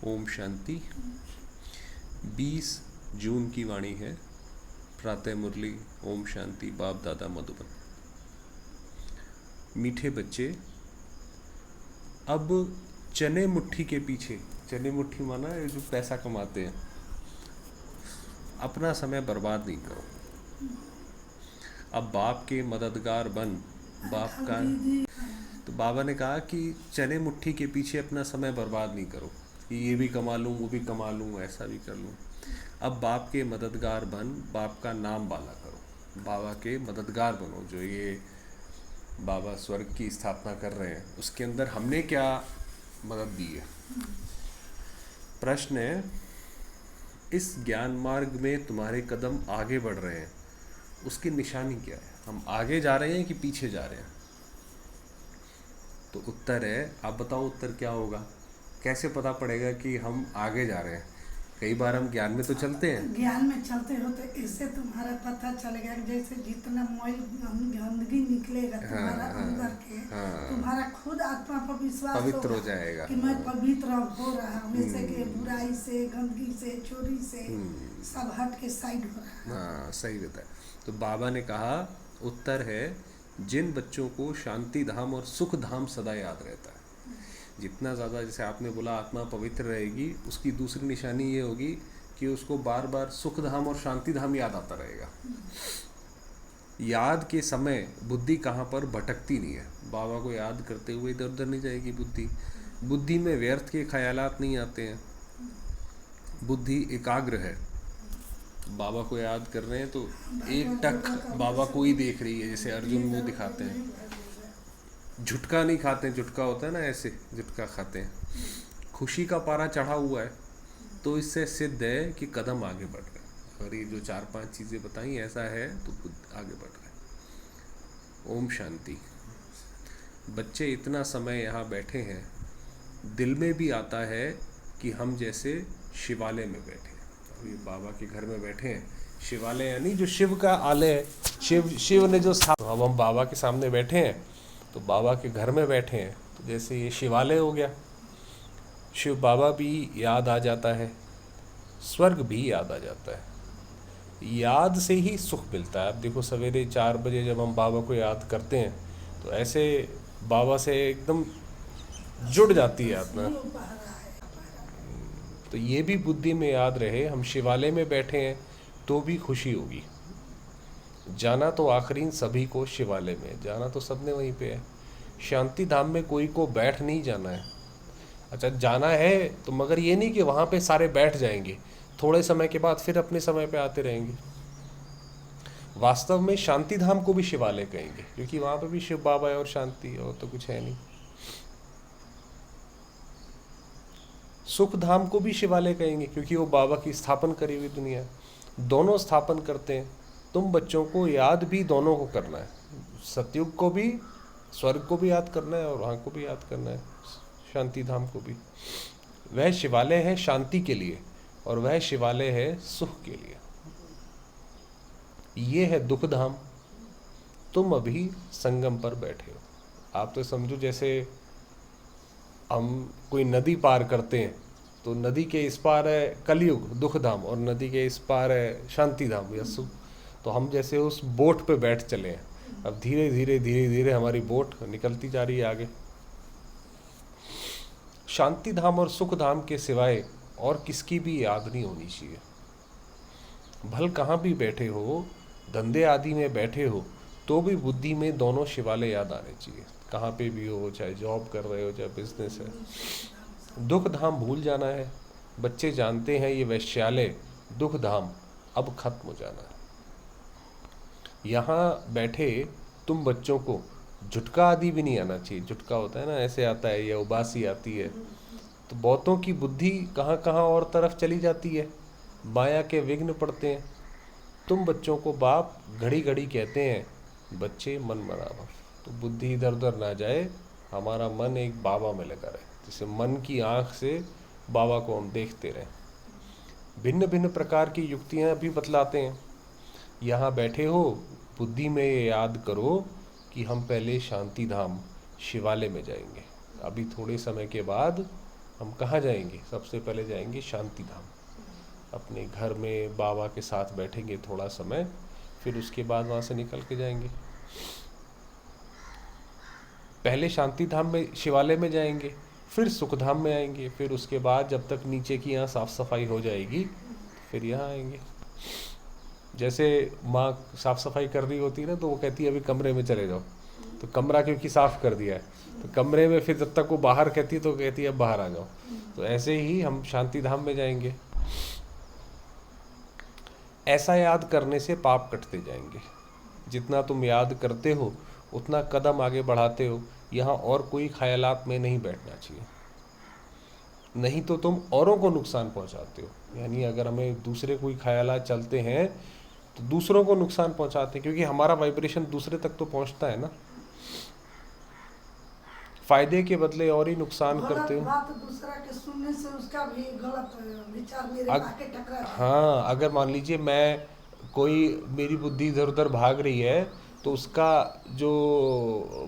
ओम शांति। 20 जून की वाणी है। प्रातः मुरली। ओम शांति। बाप दादा मधुबन। मीठे बच्चे, अब चने मुट्ठी के पीछे, चने मुट्ठी माना ये जो पैसा कमाते हैं, अपना समय बर्बाद नहीं करो। अब बाप के मददगार बन। बाप का तो बाबा ने कहा कि चने मुट्ठी के पीछे अपना समय बर्बाद नहीं करो कि ये भी कमा लूँ, वो भी कमा लूँ, ऐसा भी कर लूँ। अब बाप के मददगार बन, बाप का नाम बाला करो, बाबा के मददगार बनो। जो ये बाबा स्वर्ग की स्थापना कर रहे हैं उसके अंदर हमने क्या मदद दी है। प्रश्न है, इस ज्ञान मार्ग में तुम्हारे कदम आगे बढ़ रहे हैं, उसकी निशानी क्या है? हम आगे जा रहे हैं कि पीछे जा रहे हैं? तो उत्तर है, आप बताओ उत्तर क्या होगा? कैसे पता पड़ेगा कि हम आगे जा रहे हैं? कई बार हम ज्ञान में तो चलते हैं, ज्ञान में चलते होते, इससे तुम्हारा पता चलेगा कि जैसे जितना मोइल गंदगी निकलेगा तुम्हारा अंदर के, तुम्हारा खुद आत्मा पर विश्वास पवित्र हो जाएगा कि मैं पवित्र हो रहा हूँ, जैसे कि बुराई से, गंदगी से, चोरी से सब हट के साइड हो रहा है। हाँ, सही बताया। तो बाबा ने कहा उत्तर है, जिन बच्चों को शांति धाम और सुख धाम सदा याद रहता है। जितना ज़्यादा, जैसे आपने बोला, आत्मा पवित्र रहेगी, उसकी दूसरी निशानी ये होगी कि उसको बार बार सुख धाम और शांति धाम याद आता रहेगा। याद के समय बुद्धि कहाँ पर भटकती नहीं है। बाबा को याद करते हुए इधर उधर नहीं जाएगी बुद्धि। बुद्धि में व्यर्थ के ख्यालात नहीं आते हैं। बुद्धि एकाग्र है। बाबा को याद कर रहे हैं तो एक टक बाबा को ही देख रही है, जैसे अर्जुन मुंह दिखाते हैं। झुटका नहीं खाते हैं, झुटका होता है ना, ऐसे झुटका खाते हैं। खुशी का पारा चढ़ा हुआ है, तो इससे सिद्ध है कि कदम आगे बढ़ रहे हैं। अगर ये जो 4-5 चीज़ें बताई ऐसा है तो आगे बढ़ रहे हैं। ओम शांति। बच्चे इतना समय यहाँ बैठे हैं, दिल में भी आता है कि हम जैसे शिवालय में बैठे हैं। अभी बाबा के घर में बैठे हैं। शिवालय यानी जो शिव का आलय है, शिव ने जो अब हम बाबा के सामने बैठे हैं तो बाबा के घर में बैठे हैं, तो जैसे ये शिवालय हो गया। शिव बाबा भी याद आ जाता है, स्वर्ग भी याद आ जाता है। याद से ही सुख मिलता है। अब देखो, सवेरे 4 बजे जब हम बाबा को याद करते हैं तो ऐसे बाबा से एकदम जुड़ जाती है आत्मा। तो ये भी बुद्धि में याद रहे, हम शिवालय में बैठे हैं तो भी खुशी होगी। जाना तो आखिरी सभी को शिवालय में, जाना तो सबने वहीं पे है। शांति धाम में कोई को बैठ नहीं जाना है। अच्छा, जाना है तो मगर ये नहीं कि वहाँ पे सारे बैठ जाएंगे, थोड़े समय के बाद फिर अपने समय पे आते रहेंगे। वास्तव में शांति धाम को भी शिवालय कहेंगे, क्योंकि वहाँ पे भी शिव बाबा है और शांति, और तो कुछ है नहीं। सुख धाम को भी शिवालय कहेंगे, क्योंकि वो बाबा की स्थापन करी हुई दुनिया है। दोनों स्थापन करते हैं। तुम बच्चों को याद भी दोनों को करना है, सतयुग को भी, स्वर्ग को भी याद करना है और वहाँ को भी याद करना है, शांति धाम को भी। वह शिवालय है शांति के लिए और वह शिवालय है सुख के लिए। ये है दुख धाम। तुम अभी संगम पर बैठे हो। आप तो समझो जैसे हम कोई नदी पार करते हैं तो नदी के इस पार है कलयुग दुख धाम और नदी के इस पार है शांति धाम या सुख। तो हम जैसे उस बोट पे बैठ चले हैं। अब धीरे धीरे धीरे धीरे हमारी बोट निकलती जा रही है आगे। शांति धाम और सुख धाम के सिवाय और किसकी भी याद नहीं होनी चाहिए। भल कहाँ भी बैठे हो, धंधे आदि में बैठे हो, तो भी बुद्धि में दोनों शिवालय याद आने चाहिए। कहाँ पे भी हो, चाहे जॉब कर रहे हो, चाहे बिजनेस है। दुख धाम भूल जाना है। बच्चे जानते हैं ये वैश्यालय दुख धाम अब खत्म हो जाना है। यहाँ बैठे तुम बच्चों को झुटका आदि भी नहीं आना चाहिए। झुटका होता है ना, ऐसे आता है, या उबासी आती है, तो बहुतों की बुद्धि कहाँ कहाँ और तरफ चली जाती है, माया के विघ्न पड़ते हैं। तुम बच्चों को बाप घड़ी घड़ी कहते हैं, बच्चे मन बराबर, तो बुद्धि इधर उधर ना जाए, हमारा मन एक बाबा में लगा रहे। जैसे मन की आँख से बाबा को हम देखते रहें। भिन्न भिन्न प्रकार की युक्तियाँ भी बतलाते हैं। यहाँ बैठे हो, बुद्धि में ये याद करो कि हम पहले शांति धाम शिवालय में जाएंगे। अभी थोड़े समय के बाद हम कहाँ जाएंगे? सबसे पहले जाएंगे शांति धाम, अपने घर में बाबा के साथ बैठेंगे थोड़ा समय, फिर उसके बाद वहाँ से निकल के जाएंगे। पहले शांति धाम में, शिवालय में जाएंगे, फिर सुखधाम में आएंगे, फिर उसके बाद जब तक नीचे की यहाँ साफ़ सफाई हो जाएगी फिर यहाँ आएंगे। जैसे माँ साफ़ सफाई कर रही होती है ना, तो वो कहती है अभी कमरे में चले जाओ, तो कमरा क्योंकि साफ़ कर दिया है, तो कमरे में फिर जब तक वो बाहर कहती है तो कहती है अब बाहर आ जाओ। तो ऐसे ही हम शांति धाम में जाएंगे। ऐसा याद करने से पाप कटते जाएंगे। जितना तुम याद करते हो उतना कदम आगे बढ़ाते हो। यहाँ और कोई ख्यालात में नहीं बैठना चाहिए, नहीं तो तुम औरों को नुकसान पहुँचाते हो। यानी अगर हमें दूसरे कोई ख्यालात चलते हैं तो दूसरों को नुकसान पहुँचाते हैं, क्योंकि हमारा वाइब्रेशन दूसरे तक तो पहुँचता है ना। फायदे के बदले और ही नुकसान करते हो। बात दूसरा के सुनने से उसका भी गलत विचार मेरे आके टकरा। हाँ, अगर मान लीजिए मैं कोई, मेरी बुद्धि इधर उधर भाग रही है, तो उसका जो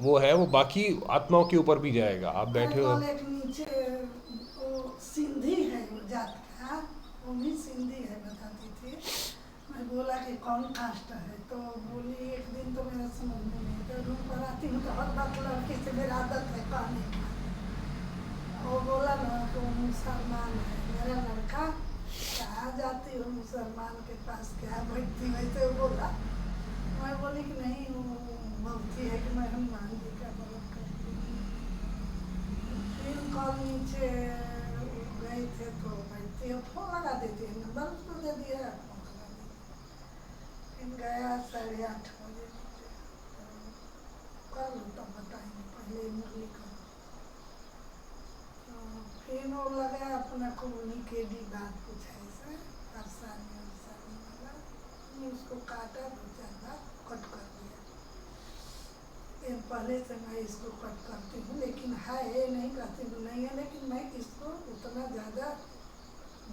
वो है वो बाकी आत्माओं के ऊपर भी जाएगा। आप बैठे हो, एक नीचे वो सिंधी है वो जात का, वो भी सिंधी है बताती थी। मैं बोला कि कौन कास्ट है, तो बोली एक दिन तो मेरा समझ में नहीं, तो रूम पर आती हूँ तो हर बात लड़की से मेरा आदत है कहने का। वो बोला ना तो मुसलमान है मेरा लड़का, कहाँ जाती हो मुसलमान के पास, क्या बैठती वैसे बोला। मैं बोली कि नहीं वो बोलती है कि मैं हनुमान जी का व्रत करती हूँ। फिर कल नीचे गए थे तो बैठती है, फोन लगा देती है, नंबर उसको दे दिया, फोन लगा देती। फिर गया 8:30 बजे नीचे, कल तब बताएंगे, पहले मुरली करो। फिर वो लगा अपना को उन्हीं के भी बात पूछा ऐसे परेशानी वाला, उसको काटा, 2-4 बार कट कर दिया। ये पहले से मैं इसको कट करती हूँ, लेकिन है ये नहीं कहती हूँ नहीं है, लेकिन मैं इसको उतना ज़्यादा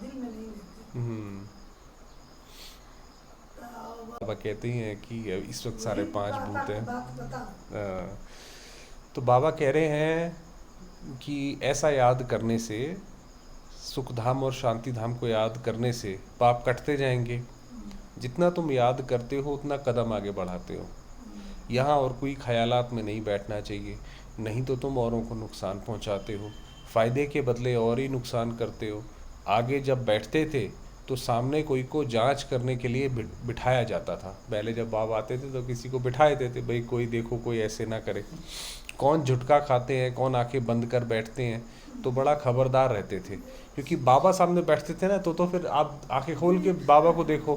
दिल में नहीं लेती। बाबा कहते हैं कि इस वक्त सारे 5 भूत हैं। बात बताओ। तो बाबा कह रहे हैं कि ऐसा याद करने से, सुख धाम और शांति धाम को याद करने से पाप कटते जाएंगे। जितना तुम याद करते हो उतना कदम आगे बढ़ाते हो। यहाँ और कोई ख्यालात में नहीं बैठना चाहिए, नहीं तो तुम औरों को नुकसान पहुँचाते हो, फ़ायदे के बदले और ही नुकसान करते हो। आगे जब बैठते थे तो सामने कोई को जांच करने के लिए बिठाया जाता था। पहले जब बाबा आते थे तो किसी को बिठाए देते, भाई कोई देखो कोई ऐसे ना करे। कौन झुटका खाते हैं, कौन आंखें बंद कर बैठते हैं, तो बड़ा खबरदार रहते थे, क्योंकि बाबा सामने बैठते थे ना, तो फिर आप आंखें खोल के बाबा को देखो,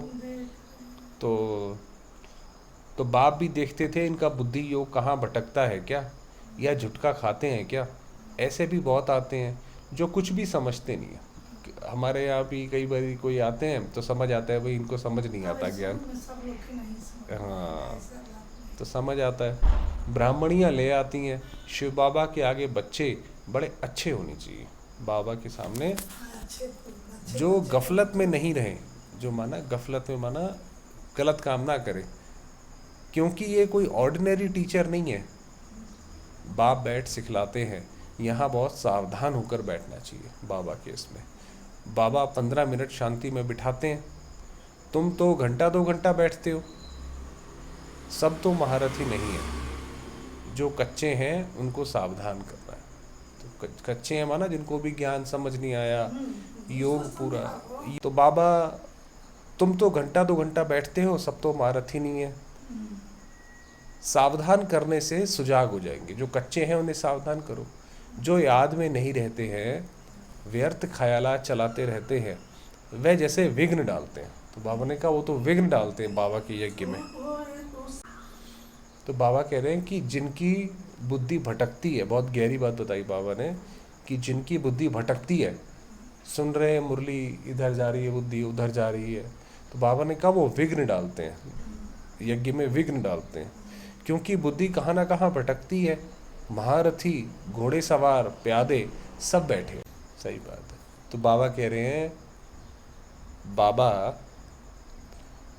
तो बाप भी देखते थे इनका बुद्धि योग कहाँ भटकता है क्या, या झुटका खाते हैं क्या। ऐसे भी बहुत आते हैं जो कुछ भी समझते नहीं है। हमारे यहाँ भी कई बार कोई आते हैं तो समझ आता है भाई इनको समझ नहीं आता ज्ञान। हाँ, तो समझ आता है। ब्राह्मणियाँ ले आती हैं, शिव बाबा के आगे बच्चे बड़े अच्छे होने चाहिए, बाबा के सामने जो गफलत में नहीं रहें, जो माना गफलत में माना गलत काम ना करें, क्योंकि ये कोई ऑर्डिनरी टीचर नहीं है। बाप बैठ सिखलाते हैं, यहाँ बहुत सावधान होकर बैठना चाहिए बाबा के इसमें। बाबा 15 मिनट शांति में बिठाते हैं, तुम तो घंटा 2 घंटा बैठते हो। सब तो महारथी नहीं है, जो कच्चे हैं उनको सावधान करना है। तो कच्चे हैं माना जिनको भी ज्ञान समझ नहीं आया, योग पूरा। तो बाबा तुम तो घंटा 2 घंटा बैठते हो, सब तो महारथी नहीं है। सावधान करने से सुजाग हो जाएंगे। जो कच्चे हैं उन्हें सावधान करो। जो याद में नहीं रहते हैं, व्यर्थ ख्यालात चलाते रहते हैं, वह जैसे विघ्न डालते हैं। तो बाबा ने कहा वो तो विघ्न डालते हैं बाबा के यज्ञ में। तो बाबा कह रहे हैं कि जिनकी बुद्धि भटकती है, बहुत गहरी बात बताई बाबा ने, कि जिनकी बुद्धि भटकती है, सुन रहे हैं मुरली, इधर जा रही है बुद्धि, उधर जा रही है, तो बाबा ने कहा वो विघ्न डालते हैं, यज्ञ में विघ्न डालते हैं। क्योंकि बुद्धि कहाँ ना कहाँ भटकती है। महारथी, घोड़े सवार, प्यादे सब बैठे। सही बात है। तो बाबा कह रहे हैं, बाबा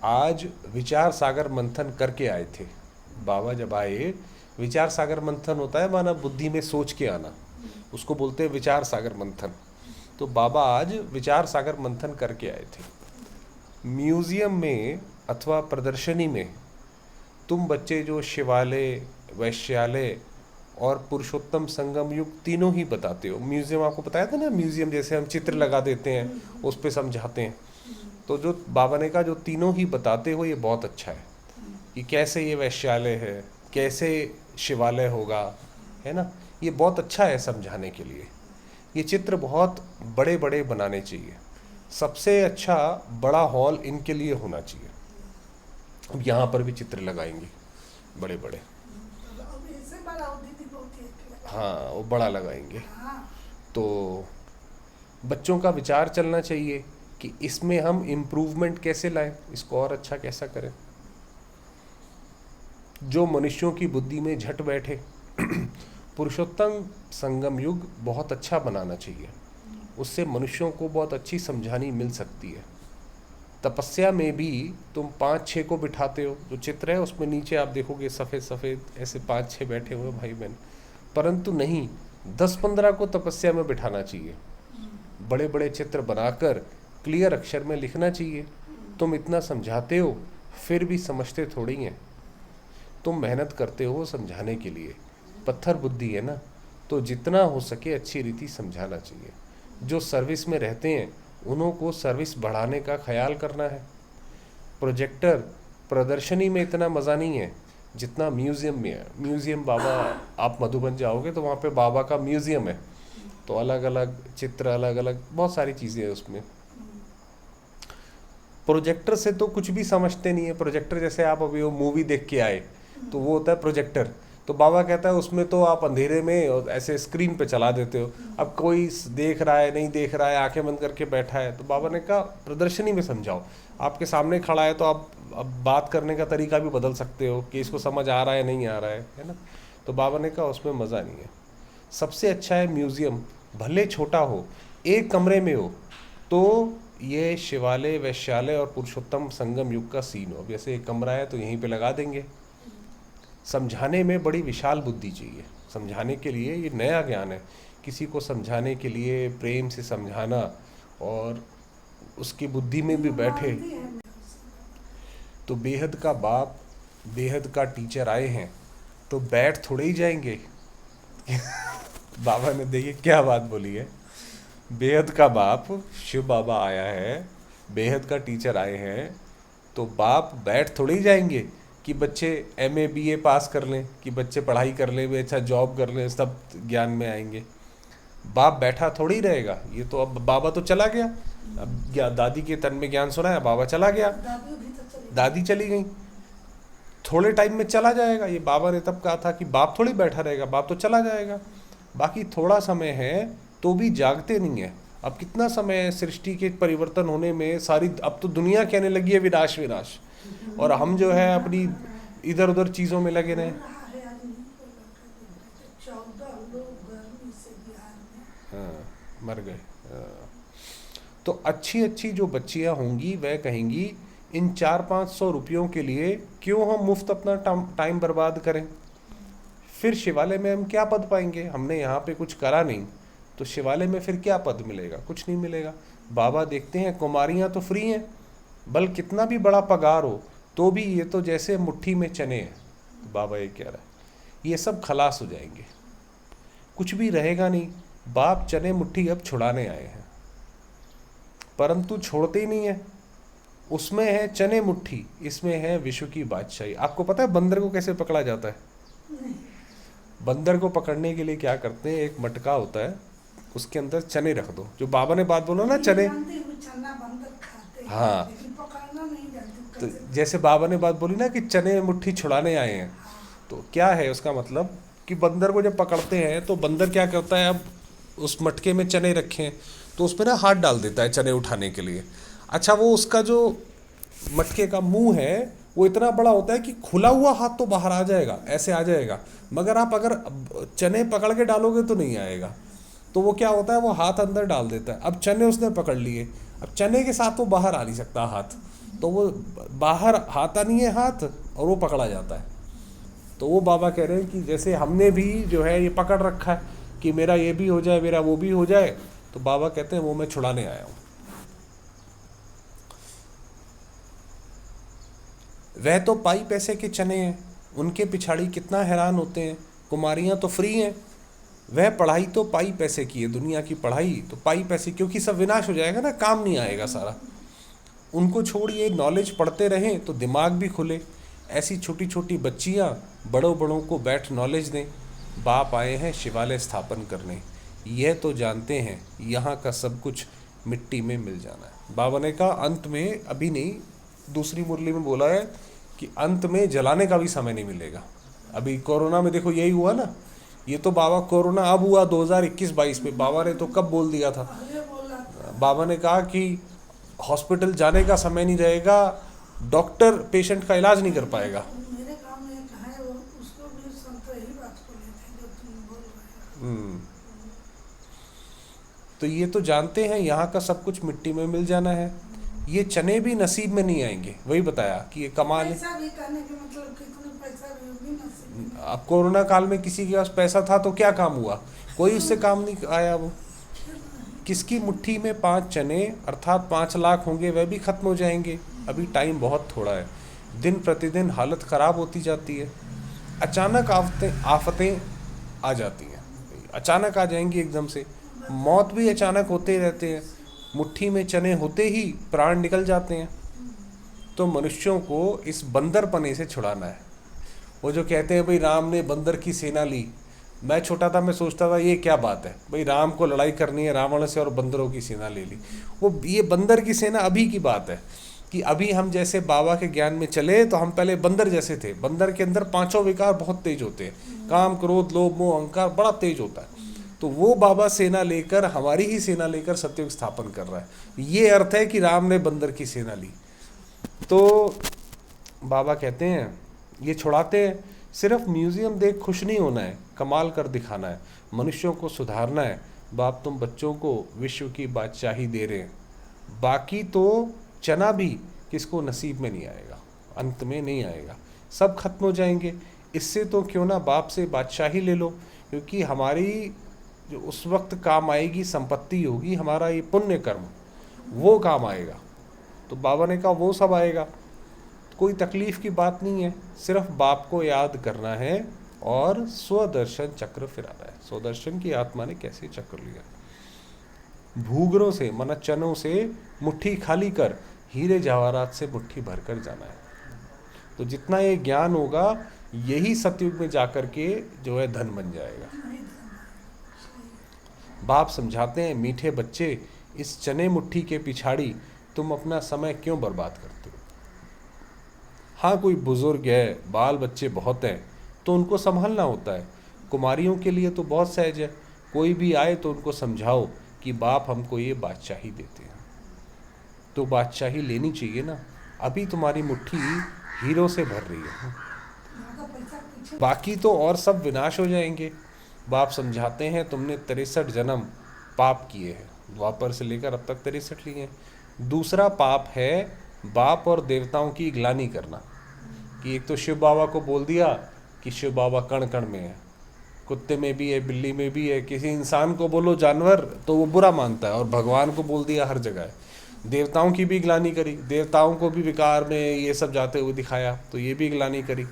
आज विचार सागर मंथन करके आए थे। बाबा जब आए, विचार सागर मंथन होता है माना बुद्धि में सोच के आना, उसको बोलते हैं विचार सागर मंथन। तो बाबा आज विचार सागर मंथन करके आए थे। म्यूज़ियम में अथवा प्रदर्शनी में तुम बच्चे जो शिवालय, वैश्यालय और पुरुषोत्तम संगम युग तीनों ही बताते हो। म्यूज़ियम आपको बताया था ना, म्यूज़ियम जैसे हम चित्र लगा देते हैं उस पे समझाते हैं, तो जो बाबा ने कहा जो तीनों ही बताते हो ये बहुत अच्छा है कि कैसे ये वैश्यालय है, कैसे शिवालय होगा, है ना। ये बहुत अच्छा है समझाने के लिए। ये चित्र बहुत बड़े बड़े बनाने चाहिए। सबसे अच्छा बड़ा हॉल इनके लिए होना चाहिए। अब यहाँ पर भी चित्र लगाएंगे बड़े बड़े, अब इससे बड़ा वो दीदी बहुत ही लगा। हाँ वो बड़ा लगाएंगे। हाँ तो बच्चों का विचार चलना चाहिए कि इसमें हम इम्प्रूवमेंट कैसे लाएं, इसको और अच्छा कैसा करें। जो मनुष्यों की बुद्धि में झट बैठे पुरुषोत्तम संगम युग बहुत अच्छा बनाना चाहिए। उससे मनुष्यों को बहुत अच्छी समझानी मिल सकती है। तपस्या में भी तुम 5-6 को बिठाते हो, जो चित्र है उसमें नीचे आप देखोगे सफ़ेद सफ़ेद ऐसे 5-6 बैठे हुए भाई बहन, परंतु नहीं 10-15 को तपस्या में बिठाना चाहिए। बड़े बड़े चित्र बनाकर क्लियर अक्षर में लिखना चाहिए। तुम इतना समझाते हो फिर भी समझते थोड़ी हैं। तुम मेहनत करते हो समझाने के लिए, पत्थर बुद्धि है ना, तो जितना हो सके अच्छी रीति समझाना चाहिए। जो सर्विस में रहते हैं उन्हों को सर्विस बढ़ाने का ख्याल करना है। प्रोजेक्टर प्रदर्शनी में इतना मज़ा नहीं है जितना म्यूज़ियम में है। म्यूज़ियम बाबा, आप मधुबन जाओगे तो वहाँ पे बाबा का म्यूज़ियम है, तो अलग अलग चित्र, अलग अलग बहुत सारी चीज़ें हैं उसमें। प्रोजेक्टर से तो कुछ भी समझते नहीं है। प्रोजेक्टर जैसे आप अभी वो मूवी देख के आए तो वो होता है प्रोजेक्टर, तो बाबा कहता है उसमें तो आप अंधेरे में और ऐसे स्क्रीन पे चला देते हो। अब कोई देख रहा है नहीं देख रहा है, आंखें बंद करके बैठा है, तो बाबा ने कहा प्रदर्शनी में समझाओ। आपके सामने खड़ा है तो आप अब बात करने का तरीका भी बदल सकते हो कि इसको समझ आ रहा है नहीं आ रहा है ना। तो बाबा ने कहा उसमें मज़ा नहीं है। सबसे अच्छा है म्यूज़ियम, भले छोटा हो, एक कमरे में हो, तो ये शिवालय, वैश्यालय और पुरुषोत्तम संगम युग का सीन हो। अब जैसे एक कमरा है तो यहीं पे लगा देंगे। समझाने में बड़ी विशाल बुद्धि चाहिए। समझाने के लिए ये नया ज्ञान है, किसी को समझाने के लिए प्रेम से समझाना और उसकी बुद्धि में भी बैठे। तो बेहद का बाप, बेहद का टीचर आए हैं तो बैठ थोड़े ही जाएंगे बाबा ने देखिए क्या बात बोली है। बेहद का बाप शिव बाबा आया है, बेहद का टीचर आए हैं, तो बाप बैठ थोड़े ही जाएंगे कि बच्चे MA BA पास कर लें, कि बच्चे पढ़ाई कर लें, वे अच्छा जॉब कर लें, सब ज्ञान में आएंगे। बाप बैठा थोड़ी रहेगा। ये तो अब बाबा तो चला गया, अब दादी के तन में ज्ञान सुनाया, बाबा चला गया, दादी चली गई, थोड़े टाइम में चला जाएगा। ये बाबा ने तब कहा था कि बाप थोड़ी बैठा रहेगा, बाप तो चला जाएगा। बाकी थोड़ा समय है तो भी जागते नहीं है। अब कितना समय है सृष्टि के परिवर्तन होने में, सारी अब तो दुनिया कहने लगी है विनाश विनाश, और हम जो है अपनी इधर उधर चीज़ों में लगे रहे। हाँ मर गए। तो अच्छी अच्छी जो बच्चियां होंगी वह कहेंगी इन 400-500 रुपयों के लिए क्यों हम मुफ्त अपना टाइम बर्बाद करें। फिर शिवालय में हम क्या पद पाएंगे, हमने यहाँ पे कुछ करा नहीं, तो शिवालय में फिर क्या पद मिलेगा, कुछ नहीं मिलेगा। बाबा देखते हैं कुमारियाँ तो फ्री हैं, बल कितना भी बड़ा पगार हो तो भी ये तो जैसे मुट्ठी में चने हैं। तो बाबा ये कह रहा है ये सब खलास हो जाएंगे, कुछ भी रहेगा नहीं। बाप चने मुट्ठी अब छुड़ाने आए हैं, परंतु छोड़ते ही नहीं है। उसमें है चने मुट्ठी, इसमें है विश्व की बादशाही। आपको पता है बंदर को कैसे पकड़ा जाता है? बंदर को पकड़ने के लिए क्या करते हैं, एक मटका होता है उसके अंदर चने रख दो। जो बाबा ने बात बोला ना चने, हाँ, तो जैसे बाबा ने बात बोली ना कि चने मुट्ठी छुड़ाने आए हैं, तो क्या है उसका मतलब कि बंदर को जब पकड़ते हैं तो बंदर क्या करता है, अब उस मटके में चने रखे हैं तो उस पर ना हाथ डाल देता है चने उठाने के लिए। अच्छा वो उसका जो मटके का मुंह है वो इतना बड़ा होता है कि खुला हुआ हाथ तो बाहर आ जाएगा, ऐसे आ जाएगा, मगर आप अगर चने पकड़ के डालोगे तो नहीं आएगा। तो वो क्या होता है, वो हाथ अंदर डाल देता है। अब चने उसने पकड़ लिए, अब चने के साथ वो बाहर आ नहीं सकता हाथ, तो वो बाहर आता नहीं है हाथ और वो पकड़ा जाता है। तो वो बाबा कह रहे हैं कि जैसे हमने भी जो है ये पकड़ रखा है कि मेरा ये भी हो जाए, मेरा वो भी हो जाए, तो बाबा कहते हैं वो मैं छुड़ाने आया हूँ। वह तो पाई पैसे के चने हैं, उनके पिछाड़ी कितना हैरान होते हैं, कुमारियाँ तो फ्री हैं। वह पढ़ाई तो पाई पैसे की है, दुनिया की पढ़ाई तो पाई पैसे, क्योंकि सब विनाश हो जाएगा ना, काम नहीं आएगा सारा। उनको छोड़िए, नॉलेज पढ़ते रहें तो दिमाग भी खुले। ऐसी छोटी छोटी बच्चियाँ बड़ों बड़ों को बैठ नॉलेज दें। बाप आए हैं शिवालय स्थापन करने, यह तो जानते हैं यहाँ का सब कुछ मिट्टी में मिल जाना है। बाबा ने कहा अंत में, अभी नहीं, दूसरी मुरली में बोला है कि अंत में जलाने का भी समय नहीं मिलेगा। अभी कोरोना में देखो यही हुआ ना, ये तो बाबा कोरोना अब हुआ 2021-22 में, बाबा ने तो कब बोल दिया था। बाबा ने कहा कि हॉस्पिटल जाने का समय नहीं रहेगा, डॉक्टर पेशेंट का इलाज नहीं कर पाएगा। मेरे गांव में एक है, वो उसको भी संत यही बात को लेते हैं जो तुम बोल रहे हो। तो ये तो जानते हैं यहाँ का सब कुछ मिट्टी में मिल जाना है। ये चने भी नसीब में नहीं आएंगे, वही बताया कि ये कमाल है। पैसा भी करने के मतलब कितना पैसा भी नसीब। अब कोरोना काल में किसी के पास पैसा था तो क्या काम हुआ, कोई उससे काम नहीं आया। वो किसकी मुट्ठी में 5 चने अर्थात 5 लाख होंगे, वह भी खत्म हो जाएंगे। अभी टाइम बहुत थोड़ा है, दिन प्रतिदिन हालत ख़राब होती जाती है। अचानक आफतें आ जाती हैं, अचानक आ जाएंगी एकदम से। मौत भी अचानक होते रहते हैं, मुट्ठी में चने होते ही प्राण निकल जाते हैं। तो मनुष्यों को इस बंदरपने से छुड़ाना है। वो जो कहते हैं भाई राम ने बंदर की सेना ली, मैं छोटा था मैं सोचता था ये क्या बात है भाई, राम को लड़ाई करनी है रावण से और बंदरों की सेना ले ली। वो ये बंदर की सेना अभी की बात है कि अभी हम जैसे बाबा के ज्ञान में चले तो हम पहले बंदर जैसे थे। बंदर के अंदर 5 विकार बहुत तेज होते हैं, काम क्रोध लोभ मोह अहंकार बड़ा तेज होता है। तो वो बाबा सेना लेकर, हमारी ही सेना लेकर सत्ययुग स्थापन कर रहा है। ये अर्थ है कि राम ने बंदर की सेना ली। तो बाबा कहते हैं ये छुड़ाते हैं। सिर्फ म्यूजियम देख खुश नहीं होना है, कमाल कर दिखाना है, मनुष्यों को सुधारना है। बाप तुम बच्चों को विश्व की बादशाही दे रहे हैं, बाकी तो चना भी किसको नसीब में नहीं आएगा, अंत में नहीं आएगा, सब खत्म हो जाएंगे। इससे तो क्यों ना बाप से बादशाही ले लो, क्योंकि हमारी जो उस वक्त काम आएगी संपत्ति होगी, हमारा ये पुण्य कर्म वो काम आएगा। तो बाबा ने कहा वो सब आएगा, कोई तकलीफ की बात नहीं है, सिर्फ बाप को याद करना है और स्वदर्शन चक्र फिराना है। स्वदर्शन की आत्मा ने कैसे चक्र लिया, भूगरों से माना चनों से मुट्ठी खाली कर, हीरे जवाहरात से मुट्ठी भरकर जाना है। तो जितना ये ज्ञान होगा यही सतयुग में जाकर के जो है धन बन जाएगा। बाप समझाते हैं मीठे बच्चे, इस चने मुट्ठी के पिछाड़ी तुम अपना समय क्यों बर्बाद करते हो। हाँ कोई बुजुर्ग है, बाल बच्चे बहुत हैं तो उनको संभालना होता है। कुमारियों के लिए तो बहुत सहज है, कोई भी आए तो उनको समझाओ कि बाप हमको ये बादशाही देते हैं, तो बादशाही लेनी चाहिए ना। अभी तुम्हारी मुट्ठी हीरों से भर रही है, बाकी तो और सब विनाश हो जाएंगे। बाप समझाते हैं तुमने 63 जन्म पाप किए हैं, द्वापर से लेकर अब तक 63 लिए हैं। दूसरा पाप है बाप और देवताओं की ग्लानि करना, कि एक तो शिव बाबा को बोल दिया कि शिव बाबा कण कण में है, कुत्ते में भी है, बिल्ली में भी है, किसी इंसान को बोलो जानवर तो वो बुरा मानता है, और भगवान को बोल दिया हर जगह है। देवताओं की भी ग्लानि करी, देवताओं को भी विकार में ये सब जाते हुए दिखाया, तो ये भी ग्लानि करी,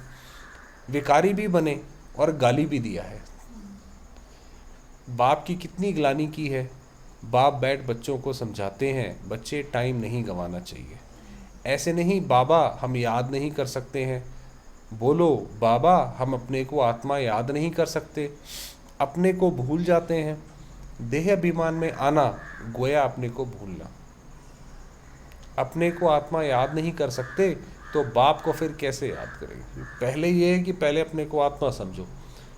विकारी भी बने और गाली भी दिया है। बाप की कितनी ग्लानि की है। बाप बैठ बच्चों को समझाते हैं, बच्चे टाइम नहीं गंवाना चाहिए। ऐसे नहीं बाबा हम याद नहीं कर सकते हैं, बोलो बाबा हम अपने को आत्मा याद नहीं कर सकते, अपने को भूल जाते हैं। देह अभिमान में आना गोया अपने को भूलना। अपने को आत्मा याद नहीं कर सकते तो बाप को फिर कैसे याद करेंगे। पहले ये है कि पहले अपने को आत्मा समझो,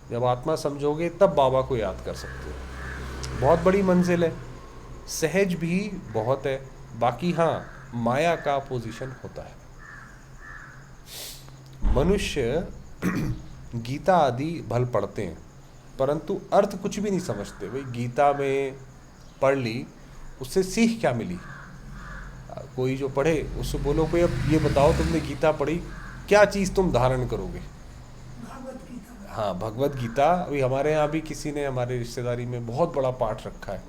जब आत्मा समझोगे तब बाबा को याद कर सकते हो। बहुत बड़ी मंजिल है, सहज भी बहुत है, बाकी हाँ माया का पोजीशन होता है। मनुष्य गीता आदि भल पढ़ते हैं परंतु अर्थ कुछ भी नहीं समझते। भाई गीता में पढ़ ली, उससे सीख क्या मिली। कोई जो पढ़े उससे बोलो भाई अब ये बताओ तुमने गीता पढ़ी, क्या चीज़ तुम धारण करोगे। हाँ भगवत गीता। अभी हमारे यहाँ भी किसी ने हमारे रिश्तेदारी में बहुत बड़ा पाठ रखा है,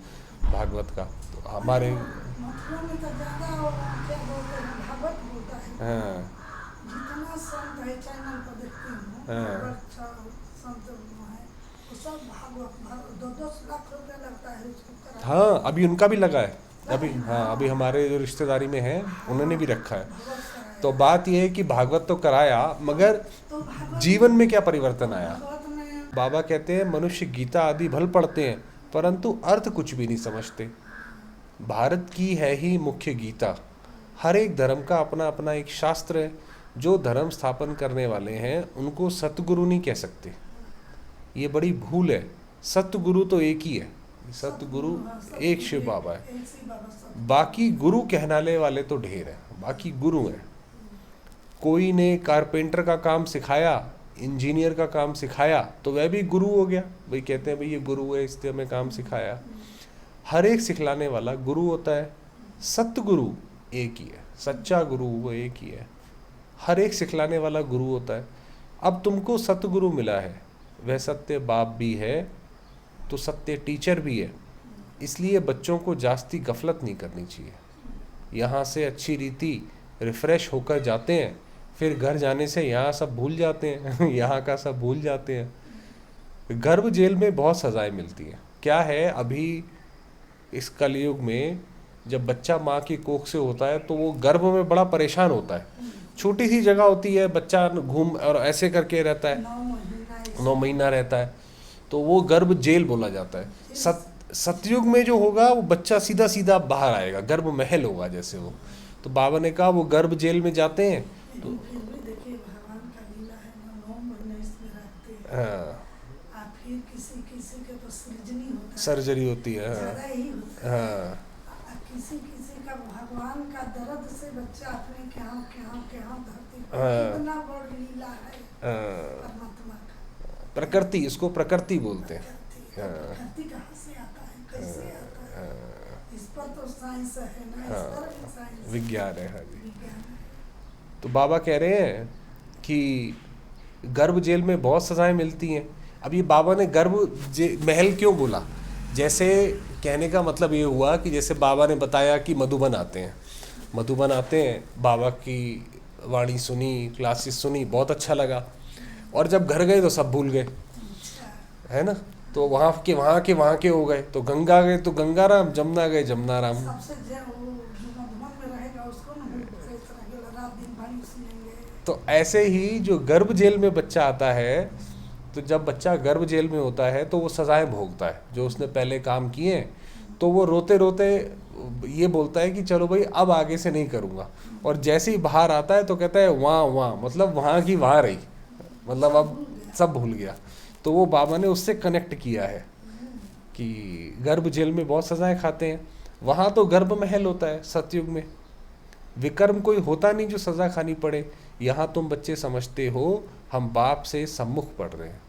भागवत का। तो हमारे मथुरा में तो ज़्यादा वो क्या बोलते हैं, भागवत बोलता है। हाँ जितना संत है चैनल पर देखती हूँ, हाँ भागवत संत है, वो सब भागवत 2-2 लाख रुपया लगता है उसको कराने हाँ, अभी उनका भी लगा है। अभी में। हाँ, अभी हमारे जो रिश्तेदारी में हैं उन्होंने भी रखा है। भागवत तो कराया। बात यह है कि भागवत तो कराया, मगर तो भागवत जीवन में क्या परिवर्तन आया। भागवत में बाबा कहते हैं मनुष्य गीता आदि भल पढ़ते हैं परंतु अर्थ कुछ भी नहीं समझते। भारत की है ही मुख्य गीता। हर एक धर्म का अपना अपना एक शास्त्र है। जो धर्म स्थापन करने वाले हैं उनको सतगुरु नहीं कह सकते, ये बड़ी भूल है। सतगुरु तो एक ही है, सतगुरु एक शिव बाबा है। एक सी बाबा सब। बाकी गुरु कहनाने वाले तो ढेर हैं, बाकी गुरु हैं। कोई ने कारपेंटर का काम सिखाया, इंजीनियर का काम सिखाया, तो वह भी गुरु हो गया। भाई कहते हैं भाई ये गुरु है इसने हमें काम सिखाया। हर एक सिखलाने वाला गुरु होता है। सतगुरु एक ही है, सच्चा गुरु वो एक ही है। हर एक सिखलाने वाला गुरु होता है। अब तुमको सतगुरु मिला है, वह सत्य बाप भी है तो सत्य टीचर भी है। इसलिए बच्चों को जास्ती गफलत नहीं करनी चाहिए। यहाँ से अच्छी रीति रिफ़्रेश होकर जाते हैं, फिर घर जाने से यहाँ सब भूल जाते हैं यहाँ का सब भूल जाते हैं। गर्भ जेल में बहुत सज़ाएं मिलती हैं। क्या है, अभी इस कलयुग में जब बच्चा माँ की कोख से होता है तो वो गर्भ में बड़ा परेशान होता है। छोटी सी जगह होती है, बच्चा घूम और ऐसे करके रहता है, 9 महीना रहता है, तो वो गर्भ जेल बोला जाता है। सतयुग में जो होगा वो बच्चा सीधा सीधा बाहर आएगा, गर्भ महल होगा जैसे वो। तो बाबा ने कहा वो गर्भ जेल में जाते हैं तो फिर भी देखिए भगवान का लीला है ना, 9 महीने इसमें रहते हैं। हाँ फिर किसी किसी के तो सर्जरी होता है, सर्जरी होती है। ज़्यादा ही होता है। हाँ किसी किसी का भगवान का दर्द से बच्चा अपने क्या धरती पर, हाँ। कितना बड़ लीला है परमात्मा का। प्रकृति, इसको प्रकृति बोलते हैं। प्रकृति कहाँ से आता है, कैसे आता है, इस पर तो साइंस है ना, इस पर भी साइंस विज्ञान है। हाँ जी। विज्ञान है। तो बाबा कह रहे हैं कि गर्भ जेल में बहुत सजाएं मिलती हैं। अब ये बाबा ने महल क्यों बोला, जैसे कहने का मतलब ये हुआ कि जैसे बाबा ने बताया कि मधुबन आते हैं, मधुबन आते हैं, बाबा की वाणी सुनी, क्लासेस सुनी, बहुत अच्छा लगा, और जब घर गए तो सब भूल गए, है ना। तो वहाँ के हो गए, तो गंगा गए तो गंगा राम, जमुना गए जमुना राम। सबसे वो जो मधुबन में रहेगा उसको ना रात दिन भाई सुनेंगे। तो ऐसे ही जो गर्भ जेल में बच्चा आता है, तो जब बच्चा गर्भ जेल में होता है तो वो सजाएं भोगता है जो उसने पहले काम किए। तो वो रोते रोते ये बोलता है कि चलो भाई अब आगे से नहीं करूँगा, और जैसे ही बाहर आता है तो कहता है वहाँ मतलब वहाँ की वहाँ रही, मतलब अब सब भूल गया। तो वो बाबा ने उससे कनेक्ट किया है कि गर्भ जेल में बहुत सजाएं खाते हैं, वहाँ तो गर्भ महल होता है सतयुग में। विकर्म कोई होता नहीं जो सज़ा खानी पड़े। यहाँ तुम बच्चे समझते हो हम बाप से सम्मुख पढ़ रहे हैं,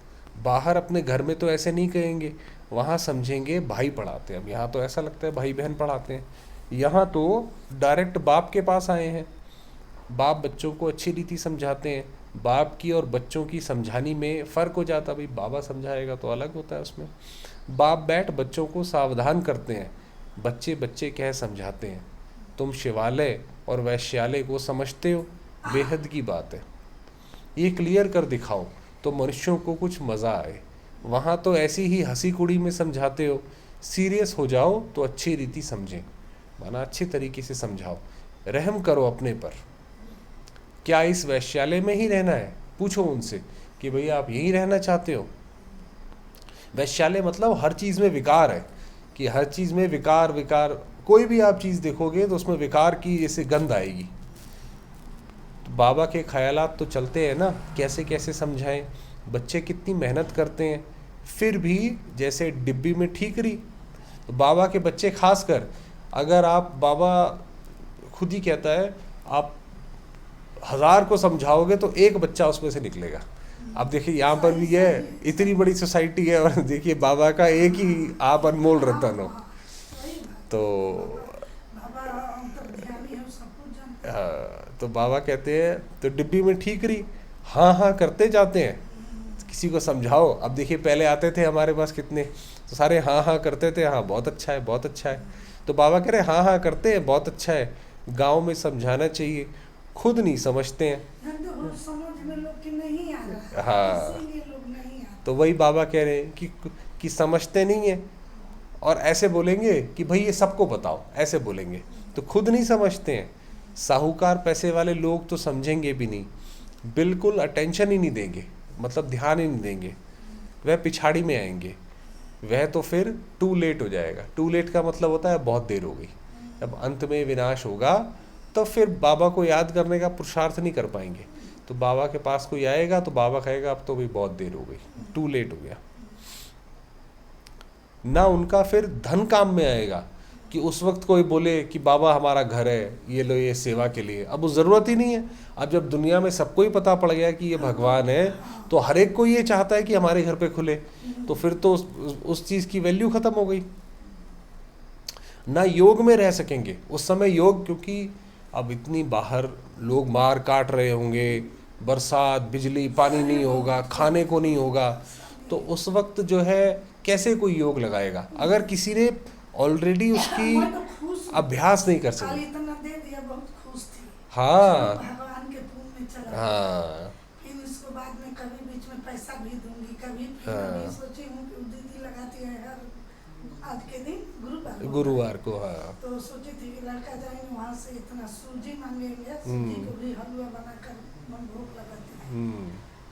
बाहर अपने घर में तो ऐसे नहीं कहेंगे, वहाँ समझेंगे भाई पढ़ाते हैं। अब यहाँ तो ऐसा लगता है भाई बहन पढ़ाते हैं, यहाँ तो डायरेक्ट बाप के पास आए हैं। बाप बच्चों को अच्छी रीति समझाते हैं। बाप की और बच्चों की समझानी में फ़र्क हो जाता है, भाई बाबा समझाएगा तो अलग होता है उसमें। बाप बैठ बच्चों को सावधान करते हैं, बच्चे बच्चे कह समझाते हैं। तुम शिवालय और वैश्यालय को समझते हो, बेहद की बात है, ये क्लियर कर दिखाओ तो मनुष्यों को कुछ मज़ा आए। वहाँ तो ऐसी ही हंसी कुड़ी में समझाते हो, सीरियस हो जाओ तो अच्छी रीति समझें, माना अच्छे तरीके से समझाओ, रहम करो अपने पर। क्या इस वैश्यालय में ही रहना है, पूछो उनसे कि भैया आप यहीं रहना चाहते हो। वैश्यालय मतलब हर चीज़ में विकार है, कि हर चीज़ में विकार विकार, कोई भी आप चीज़ देखोगे तो उसमें विकार की जैसे गंध आएगी। तो बाबा के ख्यालात तो चलते हैं ना, कैसे कैसे समझाएं। बच्चे कितनी मेहनत करते हैं, फिर भी जैसे डिब्बी में ठीकरी। तो बाबा के बच्चे खासकर, अगर आप, बाबा खुद ही कहता है आप 1000 को समझाओगे तो एक बच्चा उसमें से निकलेगा। अब देखिए यहाँ पर भी है, इतनी बड़ी सोसाइटी है, और देखिए बाबा का एक ही आप अनमोल रतन हो। तो हाँ, तो बाबा कहते हैं तो डिब्बी में ठीकरी हाँ हाँ करते जाते हैं, किसी को समझाओ। अब देखिए पहले आते थे हमारे पास कितने, तो सारे हाँ हाँ करते थे, हाँ बहुत अच्छा है बहुत अच्छा है। तो बाबा कह रहे हाँ हाँ करते हैं बहुत अच्छा है, गांव में समझाना चाहिए, खुद नहीं समझते हैं। समझ में लोग कि नहीं आ रहा है, हाँ, इसीलिए लोग नहीं आते। तो वही बाबा कह रहे हैं कि समझते नहीं है, और ऐसे बोलेंगे कि भाई ये सबको बताओ, ऐसे बोलेंगे तो खुद नहीं समझते हैं। साहूकार पैसे वाले लोग तो समझेंगे भी नहीं, बिल्कुल अटेंशन ही नहीं देंगे, मतलब ध्यान ही नहीं देंगे, वह पिछाड़ी में आएंगे, वह तो फिर टू लेट हो जाएगा। टू लेट का मतलब होता है बहुत देर हो गई, अब अंत में विनाश होगा, तो फिर बाबा को याद करने का पुरुषार्थ नहीं कर पाएंगे। तो बाबा के पास कोई आएगा तो बाबा कहेगा अब तो भी बहुत देर हो गई, टू लेट हो गया ना। उनका फिर धन काम में आएगा कि उस वक्त कोई बोले कि बाबा हमारा घर है, ये लो ये सेवा के लिए, अब वो ज़रूरत ही नहीं है। अब जब दुनिया में सबको ही पता पड़ गया कि ये भगवान है, तो हर एक को ये चाहता है कि हमारे घर पे खुले, तो फिर तो उस चीज़ की वैल्यू ख़त्म हो गई ना। योग में रह सकेंगे उस समय, योग, क्योंकि अब इतनी बाहर लोग मार काट रहे होंगे, बरसात बिजली पानी नहीं होगा, खाने को नहीं होगा, तो उस वक्त जो है कैसे कोई योग लगाएगा अगर किसी ने ऑलरेडी उसकी मैं तो खुश हूँ। अभ्यास नहीं कर कल सके। इतना दे दिया, बहुत खुश थी। हाँ भगवान के पुण्य में चला गया। हाँ फिर इसको बाद में कभी बीच में पैसा भी दूंगी, कभी फिर हाँ। अभी सोची हूँ कि दीदी लगाती है हर आज के दिन गुरुवार को। हाँ तो सोची थी कि लड़का जाएंगे वहाँ से इतना सूजी मांगेंगे, सूजी को भी हलवा बनाकर मन भूख लगाती है,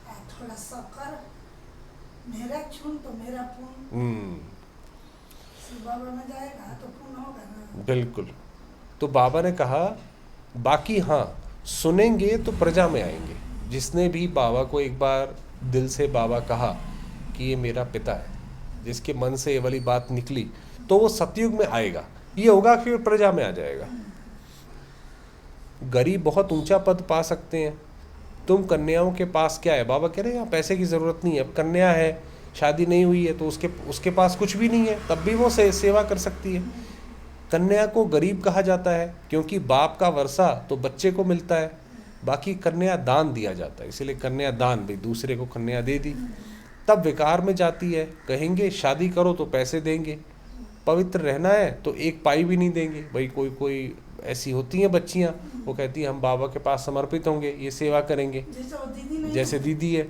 और थोड़ा शक्कर, मेरा छून तो मेरा पुण्य, बाबा में जाएगा तो पुण्य होगा ना। बिल्कुल। तो बाबा ने कहा बाकी हाँ सुनेंगे तो प्रजा में आएंगे। जिसने भी बाबा को एक बार दिल से बाबा कहा कि ये मेरा पिता है, जिसके मन से ये वाली बात निकली, तो वो सतयुग में आएगा, ये होगा फिर प्रजा में आ जाएगा। गरीब बहुत ऊंचा पद पा सकते हैं, तुम कन्याओं के पास क्या है? बाबा कह रहे हैं यहाँ पैसे की ज़रूरत नहीं है। अब कन्या है, शादी नहीं हुई है, तो उसके पास कुछ भी नहीं है, तब भी वो सेवा कर सकती है। कन्या को गरीब कहा जाता है क्योंकि बाप का वर्षा तो बच्चे को मिलता है, बाकी कन्या दान दिया जाता है, इसीलिए कन्या दान, भाई दूसरे को कन्या दे दी। तब विकार में जाती है, कहेंगे शादी करो तो पैसे देंगे, पवित्र रहना है तो एक पाई भी नहीं देंगे। भाई कोई ऐसी होती हैं बच्चियाँ, वो कहती हैं हम बाबा के पास समर्पित होंगे, ये सेवा करेंगे, जैसे दीदी है।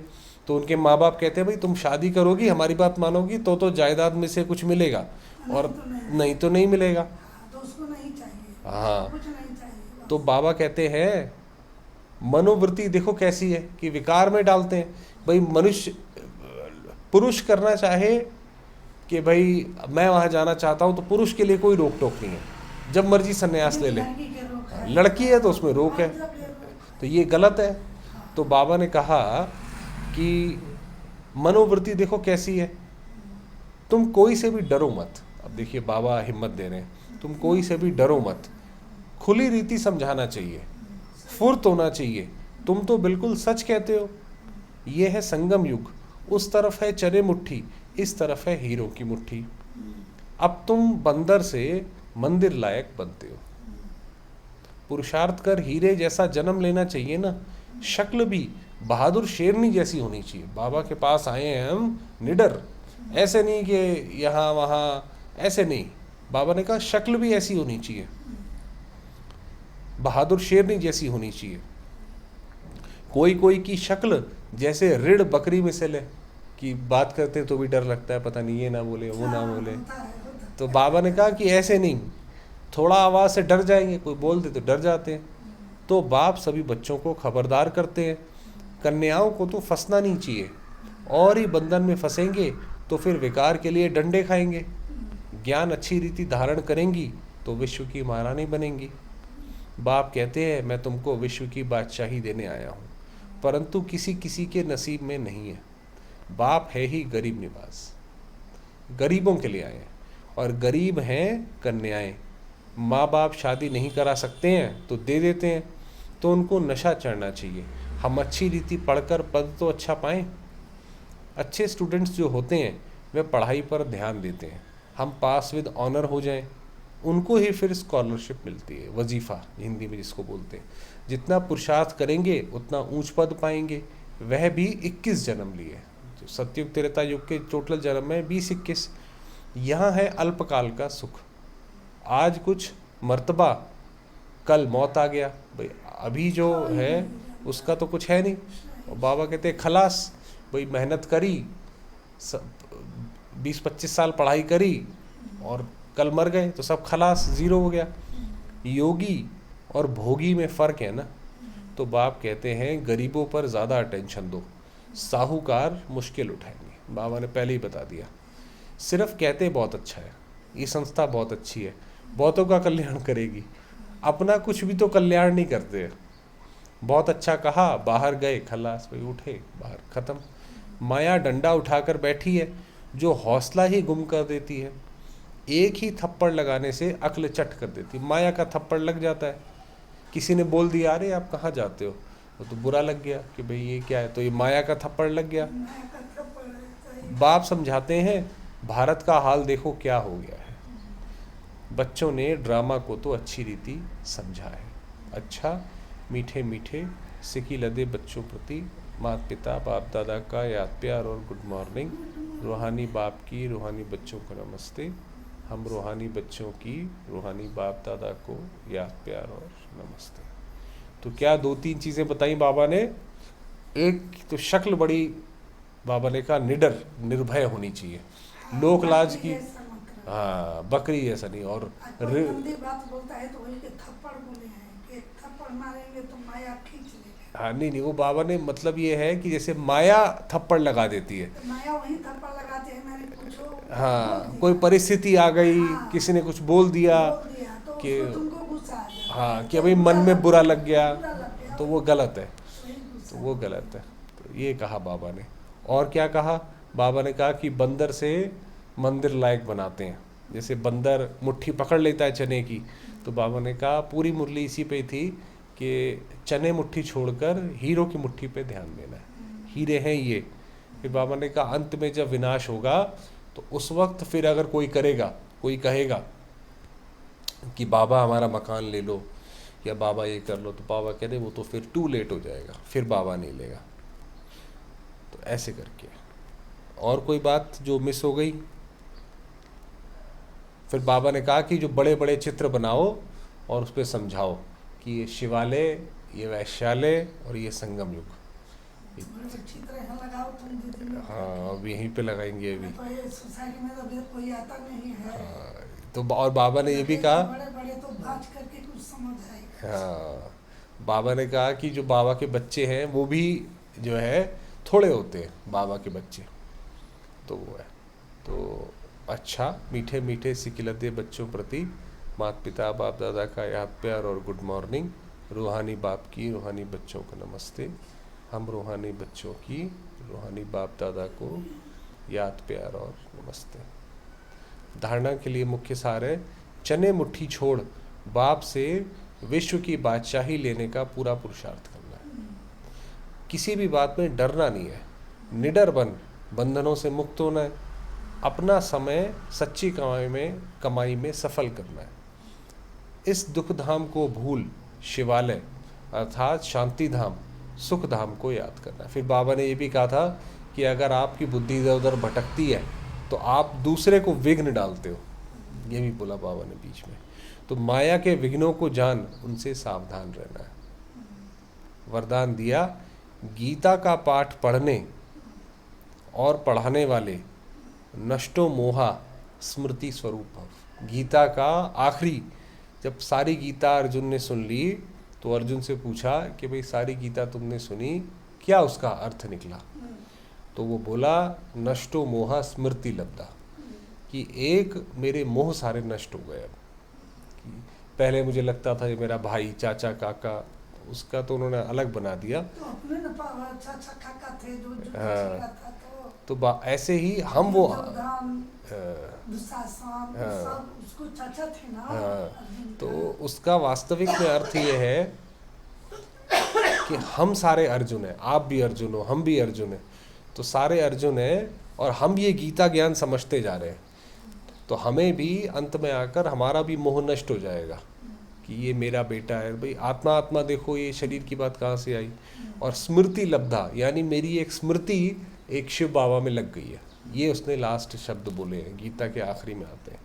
तो उनके माँ बाप कहते हैं भाई तुम शादी करोगी, हमारी बात मानोगी तो जायदाद में से कुछ मिलेगा, और नहीं तो नहीं मिलेगा। तो उसको नहीं चाहिए, हाँ, कुछ नहीं चाहिए। तो बाबा कहते हैं मनोवृत्ति देखो कैसी है कि विकार में डालते हैं। भाई मनुष्य पुरुष करना चाहे कि भाई मैं वहाँ जाना चाहता हूँ, तो पुरुष के लिए कोई रोक टोक नहीं है, जब मर्जी संन्यास ले ले। लड़की है तो उसमें रोक है, तो ये गलत है। तो बाबा ने कहा कि मनोवृत्ति देखो कैसी है, तुम कोई से भी डरो मत। अब देखिए बाबा हिम्मत दे रहे हैं, तुम कोई से भी डरो मत, खुली रीति समझाना चाहिए, फुर्त होना चाहिए, तुम तो बिल्कुल सच कहते हो। ये है संगम युग, उस तरफ है चरे मुट्ठी, इस तरफ है हीरो की मुट्ठी। अब तुम बंदर से मंदिर लायक बनते हो, पुरुषार्थ कर हीरे जैसा जन्म लेना चाहिए ना। शक्ल भी बहादुर शेरनी जैसी होनी चाहिए। बाबा के पास आए हैं हम निडर, ऐसे नहीं कि यहाँ वहाँ, ऐसे नहीं। बाबा ने कहा शक्ल भी ऐसी होनी चाहिए, बहादुर शेरनी जैसी होनी चाहिए। कोई की शक्ल जैसे ऋण बकरी में से ले, कि बात करते तो भी डर लगता है, पता नहीं ये ना बोले वो ना बोले। तो बाबा ने कहा कि ऐसे नहीं, थोड़ा आवाज़ से डर जाएंगे, कोई बोल दे तो डर जाते हैं। तो बाप सभी बच्चों को खबरदार करते हैं, कन्याओं को तो फंसना नहीं चाहिए, और ही बंधन में फंसेंगे तो फिर विकार के लिए डंडे खाएंगे। ज्ञान अच्छी रीति धारण करेंगी तो विश्व की महारानी बनेंगी। बाप कहते हैं मैं तुमको विश्व की बादशाही देने आया हूँ, परंतु किसी किसी के नसीब में नहीं है। बाप है ही गरीब निवास, गरीबों के लिए आए हैं, और गरीब हैं कन्याएं। माँ बाप शादी नहीं करा सकते हैं तो दे देते हैं, तो उनको नशा चढ़ना चाहिए। हम अच्छी रीति पढ़कर पद तो अच्छा पाएं। अच्छे स्टूडेंट्स जो होते हैं वे पढ़ाई पर ध्यान देते हैं, हम पास विद ऑनर हो जाएं, उनको ही फिर स्कॉलरशिप मिलती है, वजीफ़ा हिंदी में जिसको बोलते हैं। जितना पुरुषार्थ करेंगे उतना ऊंच पद पाएंगे, वह भी 21 जन्म लिए। सतयुग त्रेता युग के टोटल जन्म में 20-21। यहाँ है अल्पकाल का सुख, आज कुछ मर्तबा, कल मौत आ गया भाई, अभी जो है उसका तो कुछ है नहीं। और बाबा कहते हैं खलास भाई, मेहनत करी, 20-25 साल पढ़ाई करी और कल मर गए तो सब खलास, ज़ीरो हो गया। योगी और भोगी में फ़र्क है ना। तो बाप कहते हैं गरीबों पर ज़्यादा अटेंशन दो, साहूकार मुश्किल उठाएंगे। बाबा ने पहले ही बता दिया। सिर्फ कहते बहुत अच्छा है, ये संस्था बहुत अच्छी है, बहुतों का कल्याण करेगी, अपना कुछ भी तो कल्याण नहीं करते हैं। बहुत अच्छा कहा, बाहर गए खलास भाई, उठे बाहर, ख़त्म। माया डंडा उठाकर बैठी है जो हौसला ही गुम कर देती है। एक ही थप्पड़ लगाने से अक्ल चट कर देती। माया का थप्पड़ लग जाता है, किसी ने बोल दिया अरे आप कहाँ जाते हो, तो बुरा लग गया कि भाई ये क्या है, तो ये माया का थप्पड़ लग गया। बाप समझाते हैं भारत का हाल देखो क्या हो गया है। बच्चों ने ड्रामा को तो अच्छी रीति समझा है। अच्छा, मीठे मीठे सिकी लदे बच्चों प्रति माता पिता बाप दादा का याद प्यार और गुड मॉर्निंग। रूहानी बाप की रूहानी बच्चों को नमस्ते। हम रूहानी बच्चों की रूहानी बाप दादा को याद प्यार और नमस्ते। तो क्या 2-3 चीज़ें बताई बाबा ने। एक तो शक्ल बड़ी, बाबा ने कहा निडर निर्भय होनी चाहिए, लोक लाज की, हाँ बकरी ऐसा नहीं। और बात बोलता है तो वही के थप्पड़ बोले हैं कि थप्पड़ मारेंगे तो माया खींच लेगा। हाँ नहीं, वो बाबा ने मतलब ये है कि जैसे माया थप्पड़ लगा देती है, तो माया वही थप्पड़ लगाते हैं, मैंने कुछ हाँ कोई परिस्थिति आ गई, हाँ, किसी ने कुछ बोल दिया तो कि तुमको गुस्सा आ जाता है, हाँ कि भाई मन में बुरा लग गया, गया, तो वो गलत है, वही गुस्सा। तो वो गलत है। तो ये कहा बाबा ने। और क्या कहा बाबा ने, कहा कि बंदर से मंदिर लायक बनाते हैं। जैसे बंदर मुट्ठी पकड़ लेता है चने की, तो बाबा ने कहा पूरी मुरली इसी पे थी कि चने मुट्ठी छोड़कर हीरो की मुट्ठी पे ध्यान देना है, हीरे हैं ये। फिर बाबा ने कहा अंत में जब विनाश होगा तो उस वक्त फिर अगर कोई करेगा, कोई कहेगा कि बाबा हमारा मकान ले लो या बाबा ये कर लो, तो बाबा कह रहे वो तो फिर टू लेट हो जाएगा, फिर बाबा नहीं लेगा। तो ऐसे करके। और कोई बात जो मिस हो गई? फिर बाबा ने कहा कि जो बड़े बड़े चित्र बनाओ और उस पर समझाओ कि ये शिवालय, ये वैश्यालय और ये संगम युग। चित्र यहाँ लगाओ तुम दीदी। हाँ अब यहीं पे लगाएंगे अभी। तो ये सोसाइटी में अभी कोई आता नहीं है। हाँ, तो और बाबा ने ये भी कहा, बड़े बड़े तो बात करके कुछ समझ आएगा। हाँ बाबा ने कहा कि जो बाबा के बच्चे हैं वो भी जो है थोड़े होते हैं, बाबा के बच्चे तो वो है। तो अच्छा, मीठे मीठे सिकिलते बच्चों प्रति माता पिता बाप दादा का याद प्यार और गुड मॉर्निंग। रूहानी बाप की रूहानी बच्चों को नमस्ते। हम रूहानी बच्चों की रूहानी बाप दादा को याद प्यार और नमस्ते। धारणा के लिए मुख्य सार है, चने मुट्ठी छोड़ बाप से विश्व की बादशाही लेने का पूरा पुरुषार्थ करना है। किसी भी बात में डरना नहीं है, निडर बन, बंधनों से मुक्त होना है, अपना समय सच्ची कमाई में सफल करना है। इस दुख धाम को भूल शिवालय अर्थात शांति धाम सुख धाम को याद करना है। फिर बाबा ने ये भी कहा था कि अगर आपकी बुद्धि इधर उधर भटकती है तो आप दूसरे को विघ्न डालते हो, ये भी बोला बाबा ने बीच में। तो माया के विघ्नों को जान, उनसे सावधान रहना है। वरदान दिया, गीता का पाठ पढ़ने और पढ़ाने वाले नष्टो मोहा स्मृति स्वरूप भव। गीता का आखिरी, जब सारी गीता अर्जुन ने सुन ली तो अर्जुन से पूछा कि भाई सारी गीता तुमने सुनी, क्या उसका अर्थ निकला? तो वो बोला नष्टो मोहा स्मृति लब्धा, कि एक मेरे मोह सारे नष्ट हो गए। अब पहले मुझे लगता था ये मेरा भाई चाचा काका, उसका तो उन्होंने अलग बना दिया। तो अपने न चाचा काका थे जो हाँ, था तो ऐसे ही हम वो दुशासन सब उसको चाचा थे ना। हाँ, तो उसका वास्तविक में अर्थ ये है कि हम सारे अर्जुन हैं, आप भी अर्जुन हो, हम भी अर्जुन हैं, तो सारे अर्जुन हैं और हम ये गीता ज्ञान समझते जा रहे हैं। तो हमें भी अंत में आकर हमारा भी मोह नष्ट हो जाएगा कि ये मेरा बेटा है। भाई आत्मा आत्मा देखो, ये शरीर की बात कहाँ से आई? और स्मृति लब्धा, यानी मेरी एक स्मृति एक शिव बाबा में लग गई है। ये उसने लास्ट शब्द बोले हैं, गीता के आखिरी में आते हैं।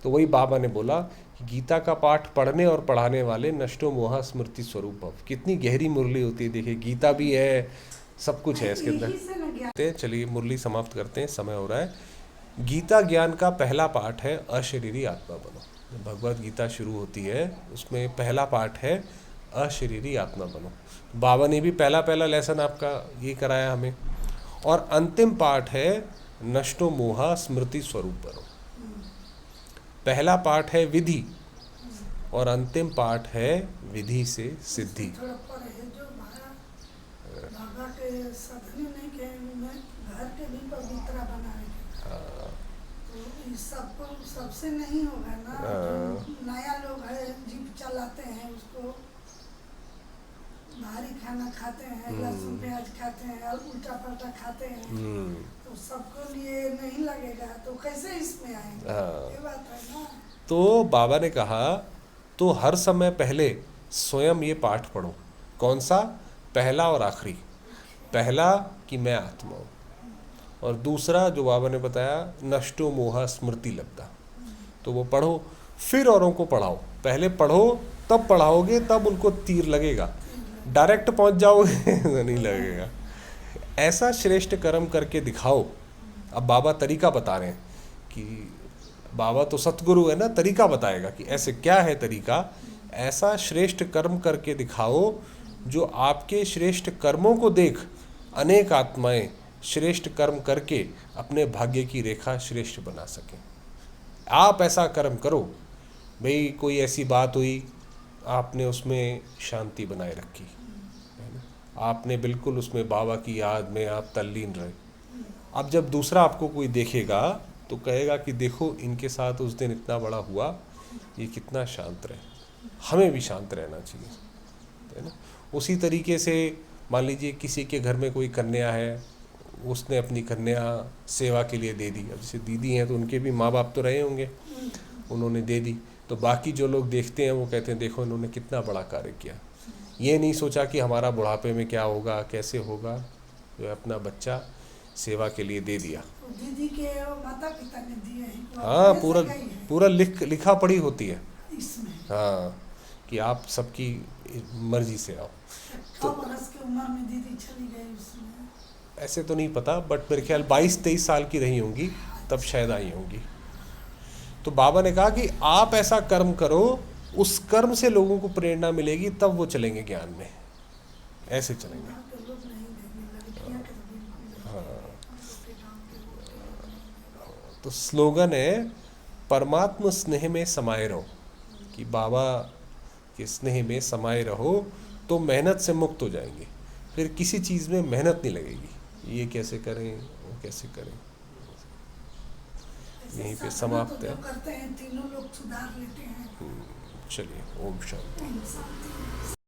तो वही बाबा ने बोला कि गीता का पाठ पढ़ने और पढ़ाने वाले नष्टो मोहा स्मृति स्वरूप भव। कितनी गहरी मुरली होती है, देखिए गीता भी है, सब कुछ है इसके अंदर। यही से ना ज्ञान। चलिए मुरली समाप्त करते हैं, समय हो रहा है। गीता ज्ञान का पहला पाठ है अशरीरी आत्मा बनो। भगवत गीता शुरू होती है, उसमें पहला पाठ है अशरीरी आत्मा बनो। बाबा ने भी पहला लेसन आपका ये कराया हमें। और अंतिम पाठ है नष्टो मोहा स्मृति स्वरूप बनो। पहला पाठ है विधि और अंतिम पाठ है विधि से सिद्धि। थोड़ा पर है जो बाबा के साधन नहीं के उन्हें घर के भी पवित्र बनाए थे। तो इस सबको सबसे नहीं होगा ना। जो नया लोग है जीप चलाते हैं, उसको भारी खाना खाते हैं, लहसुन प्याज खाते हैं और उल्टा पलटा खाते हैं, तो सबको लिए नहीं लगेगा, तो कैसे इसमें आएंगे? ये बात है ना। तो बाबा ने कहा तो हर समय पहले स्वयं ये पाठ पढ़ो। कौन सा? पहला और आखिरी। पहला कि मैं आत्मा हूँ, और दूसरा जो बाबा ने बताया नष्टो मोहा स्मृति लब्धा, तो वो पढ़ो। फिर औरों को पढ़ाओ। पहले पढ़ो, तब पढ़ाओगे, तब उनको तीर लगेगा। डायरेक्ट पहुंच जाओगे तो नहीं लगेगा। ऐसा श्रेष्ठ कर्म करके दिखाओ। अब बाबा तरीका बता रहे हैं कि बाबा तो सतगुरु है ना, तरीका बताएगा कि ऐसे क्या है तरीका। ऐसा श्रेष्ठ कर्म करके दिखाओ जो आपके श्रेष्ठ कर्मों को देख अनेक आत्माएं श्रेष्ठ कर्म करके अपने भाग्य की रेखा श्रेष्ठ बना सकें। आप ऐसा कर्म करो। भाई कोई ऐसी बात हुई, आपने उसमें शांति बनाए रखी है ना, आपने बिल्कुल उसमें बाबा की याद में आप तल्लीन रहे। अब जब दूसरा आपको कोई देखेगा तो कहेगा कि देखो इनके साथ उस दिन इतना बड़ा हुआ, ये कितना शांत रहे, हमें भी शांत रहना चाहिए, है ना। उसी तरीके से मान लीजिए किसी के घर में कोई कन्या है, उसने अपनी कन्या सेवा के लिए दे दी। अब जैसे दीदी हैं तो उनके भी माँ बाप तो रहे होंगे, उन्होंने दे दी, तो बाकी जो लोग देखते हैं वो कहते हैं देखो इन्होंने कितना बड़ा कार्य किया। ये नहीं सोचा कि हमारा बुढ़ापे में क्या होगा, कैसे होगा। जो अपना बच्चा सेवा के लिए दे दिया। दीदी के माता पिता ने दिए हैं। हाँ, पूरा लिखा पढ़ी होती है इसमें। हाँ, कि आप सबकी मर्जी से आओ। तो बरस की उम्र में दीदी चली गई उसमें। ऐसे तो नहीं पता, बट मेरे ख्याल 22-23 साल की रही होंगी तब शायद आई होंगी। तो बाबा ने कहा कि आप ऐसा कर्म करो, उस कर्म से लोगों को प्रेरणा मिलेगी, तब वो चलेंगे ज्ञान में, ऐसे चलेंगे। तो स्लोगन है परमात्मा स्नेह में समाये रहो, कि बाबा के स्नेह में समाये रहो तो मेहनत से मुक्त हो जाएंगे। फिर किसी चीज़ में मेहनत नहीं लगेगी, ये कैसे करें वो कैसे करें। यहीं पे समाप्त है। करते हैं, तीनों लोग सुधार लेते हैं। चलिए, ओम शांति।